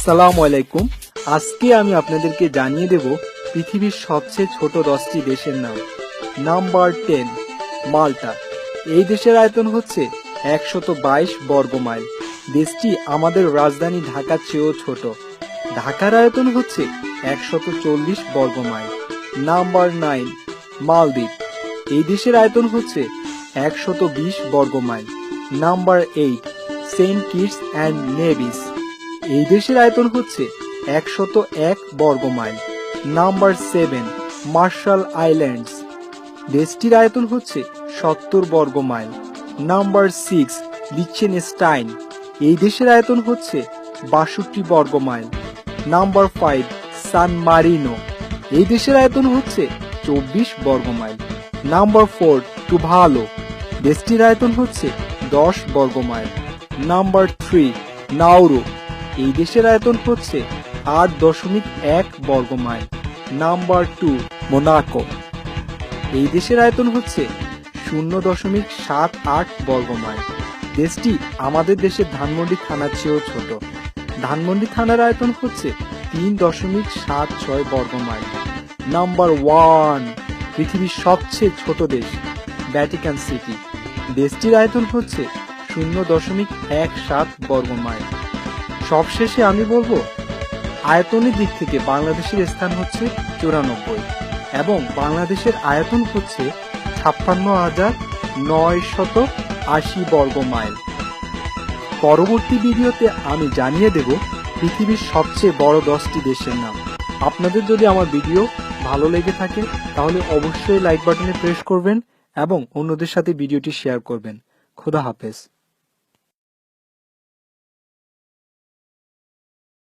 আসসালামু আলাইকুম। আজকে আমি আপনাদেরকে জানিয়ে দেব পৃথিবীর সবচেয়ে ছোট 10টি দেশের নাম। নাম্বার 10, মাল্টা। এই দেশের আয়তন হচ্ছে 122 বর্গ মাইল। দেশটি আমাদের রাজধানী ঢাকার চেয়েও ছোট। ঢাকার আয়তন হচ্ছে 140 বর্গ মাইল। নাম্বার 9, মালদ্বীপ। এই দেশের আয়তন হচ্ছে 120 বর্গ mile. Number 8, Saint Kitts and Nevis. এই দেশের আয়তন হচ্ছে 101 বর্গ মাইল। Number 7, martial islands. দেশটির আয়তন হচ্ছে 70 বর্গ মাইল। Number 6, Liechtenstein. এই দেশের আয়তন হচ্ছে 62 বর্গ মাইল। নাম্বার 5, সান মারিনো। এই দেশের আয়তন হচ্ছে 24 বর্গ মাইল। নাম্বার 4, টুভালো। দেশটির আয়তন হচ্ছে 10 বর্গ মাইল। Number 3, Nauru. এই দেশের আয়তন হচ্ছে 8.1 বর্গ মাইল। Number 2, Monaco. এই দেশের আয়তন হচ্ছে 0.78 বর্গ মাইল। দেশটি আমাদের দেশের ধানমন্ডি থানার চেয়েও ছোট। ধানমন্ডি থানার আয়তন হচ্ছে 3.76 বর্গ মাইল। নাম্বার 1, পৃথিবীর সবচেয়ে ছোট দেশ, ভ্যাটিকান সিটি। দেশটির আয়তন হচ্ছে 0.17 বর্গ মাইল। সবশেষে আমি বলবো, আয়তনের দিক থেকে বাংলাদেশের স্থান হচ্ছে 94 এবং বাংলাদেশের আয়তন হচ্ছে 56,980 বর্গ মাইল। পরবর্তী ভিডিওতে আমি জানিয়ে দেব পৃথিবীর সবচেয়ে বড় 10টি দেশের নাম। আপনাদের যদি আমার ভিডিও ভালো লেগে থাকে তাহলে অবশ্যই লাইক বাটনে প্রেস করবেন এবং অন্যদের সাথে ভিডিওটি শেয়ার করবেন। খোদা হাফেজ।